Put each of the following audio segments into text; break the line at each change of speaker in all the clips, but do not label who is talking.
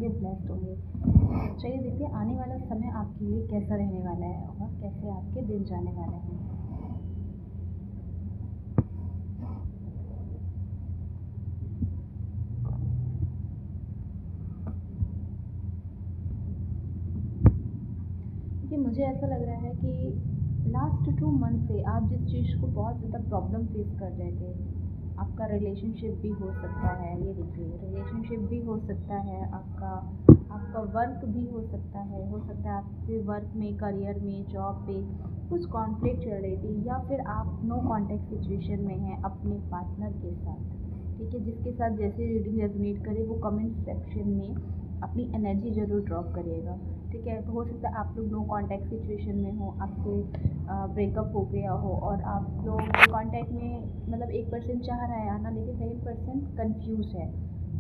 होंगे, ब्लेस्ड होंगे। चलिए देखते हैं आने वाला समय आपके लिए कैसा रहने वाला है और कैसे आपके दिन जाने वाले हैं। देखिए मुझे ऐसा लग रहा है कि लास्ट 2 मंथ से आप जिस चीज़ को बहुत ज़्यादा प्रॉब्लम फेस कर रहे थे, आपका रिलेशनशिप भी हो सकता है, ये देखिए रिलेशनशिप भी हो सकता है, आपका आपका वर्क भी हो सकता है आपके वर्क में, करियर में, जॉब पे कुछ कॉन्फ्लिक्ट चल रही थी, या फिर आप नो कॉन्टैक्ट सिचुएशन में हैं अपने पार्टनर के साथ। ठीक है, जिसके साथ जैसे रीडिंग रेजोनेट करे वो कमेंट सेक्शन में अपनी एनर्जी ज़रूर ड्रॉप करिएगा। ठीक है, तो हो सकता है आप लोग नो कॉन्टैक्ट सिचुएशन में हो, आपके ब्रेकअप हो गया हो और आप लोग कॉन्टैक्ट में, मतलब एक पर्सन चाह रहा है आना लेकिन सेकंड पर्सन कंफ्यूज है,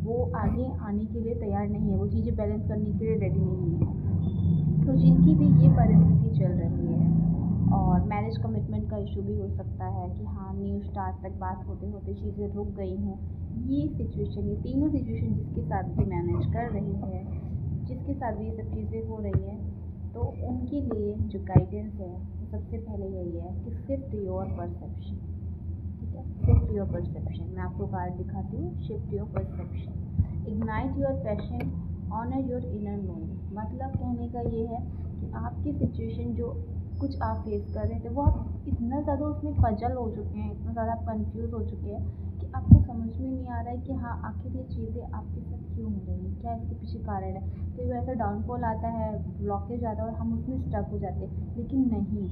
वो आगे आने के लिए तैयार नहीं है, वो चीज़ें बैलेंस करने के लिए रेडी नहीं है। तो जिनकी भी ये परिस्थिति चल रही है और मैरिज कमिटमेंट का इशू भी हो सकता है कि हाँ न्यू स्टार्ट तक बात होते होते चीज़ें रुक गई हों, ये सिचुएशन, ये तीनों सिचुएशन जिसके साथ भी मैनेज कर रही है, जिसके साथ भी ये सब चीज़ें हो रही हैं, तो उनके लिए जो गाइडेंस है वो सबसे पहले यही है कि शिफ्ट योर परसेप्शन। ठीक है, शिफ्ट योर परसेप्शन। मैं आपको कार्ड दिखाती हूँ, shift your perception, ignite your passion, honour your inner knowing. मतलब कहने का ये है कि आपकी सिचुएशन जो कुछ आप फेस कर रहे थे वो आप इतना ज़्यादा उसमें पजल हो चुके हैं, इतना ज़्यादा आप कंफ्यूज हो चुके हैं कि आपको समझ में नहीं आ रहा है कि हाँ आखिर ये चीज़ें आपके साथ क्यों हो रही हैं, क्या इसके पीछे कारण है। कई बार ऐसा डाउनफॉल आता है, ब्लॉकेज आता है और हम उसमें स्टक हो जाते हैं, लेकिन नहीं,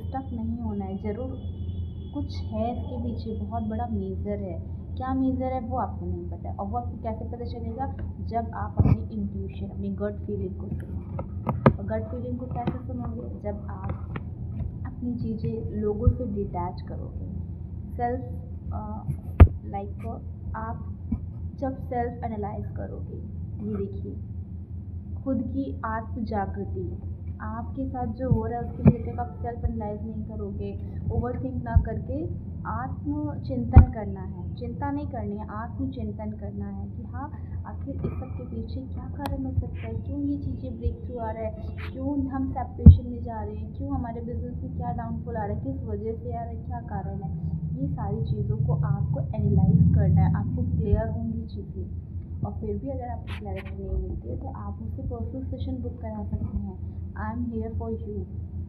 स्टक नहीं होना है, ज़रूर कुछ है इसके पीछे, बहुत बड़ा मेजर है। क्या मेजर है वो आपको नहीं पता है, और वो आपको कैसे पता चलेगा, जब आप अपनी इंट्यूशन, अपनी गट फीलिंग को सुनोगे। और गट फीलिंग को कैसे सुनोगे, जब आप अपनी चीज़ें लोगों से डिटैच करोगे, सेल्फ लाइक आप जब सेल्फ एनालाइज करोगे, ये देखिए खुद की आत्म जागृति, आपके साथ जो हो रहा है उसके लिए जब तक आप सेल्फ एनालाइज नहीं करोगे, ओवर थिंक ना करके आत्म चिंतन करना है, चिंता नहीं करनी है, आत्म चिंतन करना है कि हाँ आखिर इस सब के पीछे क्या कारण हो सकता है, क्यों ये चीज़ें ब्रेक थ्रू आ रहा है, क्यों हम सेपरेशन में जा रहे हैं, क्यों हमारे बिजनेस में क्या डाउनफॉल आ रहा है, किस वजह से आ रहा है, क्या कारण है। ये सारी चीज़ों को आपको एनालाइज करना है, आपको क्लियर होंगी चीज़ें। और फिर भी अगर आपको क्लैरिटी नहीं मिलती है तो आप मुझसे पर्सनल सेशन बुक करा सकते हैं। I am here for you,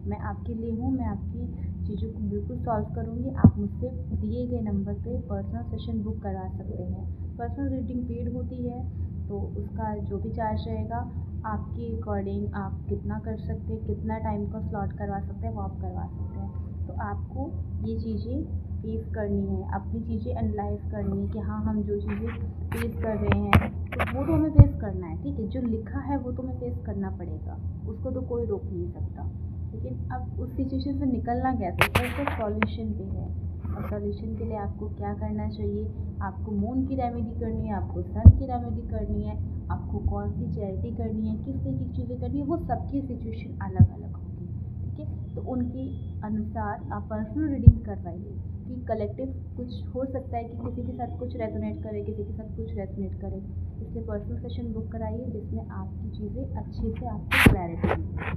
मैं आपके लिए हूँ, मैं आपकी चीज़ों को बिल्कुल सॉल्व करूँगी। आप मुझसे दिए गए नंबर पे पर्सनल सेशन बुक करा सकते हैं। पर्सनल रीडिंग पेड होती है, तो उसका जो भी चार्ज रहेगा आपके अकॉर्डिंग आप कितना कर सकते हैं, कितना टाइम का स्लॉट करवा सकते हैं वो आप करवा सकते हैं। तो आपको ये चीज़ें फेस करनी है, अपनी चीज़ें एनालाइज करनी है कि हाँ हम जो चीज़ें फेस कर रहे हैं तो वो तो हमें फेस करना है। ठीक है, जो लिखा है वो तो हमें फेस करना पड़ेगा, उसको तो कोई रोक नहीं सकता। लेकिन अब उस सिचुएशन से निकलना कैसे, उसका सॉल्यूशन भी है। और सॉल्यूशन के लिए आपको क्या करना चाहिए, आपको मून की रेमेडी करनी है, आपको सन की रेमेडी करनी है, आपको कौन सी चैरिटी करनी है, किस तरह की चीज़ें करनी है, वो सबकी सिचुएशन अलग अलग होगी। ठीक है, तो उनके अनुसार आप पर्सनल रीडिंग करवाइए कि कलेक्टिव कुछ हो सकता है कि किसी के साथ कुछ रेजोनेट करे, किसी के साथ कुछ रेजोनेट करे, इसलिए पर्सनल सेशन बुक कराइए जिसमें आपकी चीज़ें अच्छे से आपको क्लैरिटी मिले।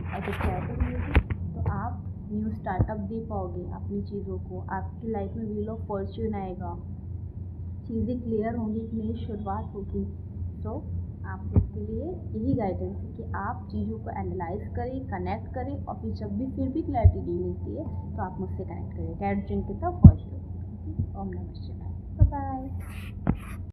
और जब क्लैरिटी मिलेगी तो आप न्यू स्टार्टअप दे पाओगे अपनी चीज़ों को, आपकी लाइफ में व्हील ऑफ फॉर्च्यून आएगा, चीज़ें क्लियर होंगी, एक नई शुरुआत होगी। तो आप लोग के लिए यही गाइडेंस है कि आप चीज़ों को एनालाइज करें, कनेक्ट करें, और फिर भी क्लैरिटी नहीं मिलती है तो आप मुझसे कनेक्ट करें। कैट ड्रिंक की तरफ फॉर्च्यून। ओम नमः शिवाय। Bye bye.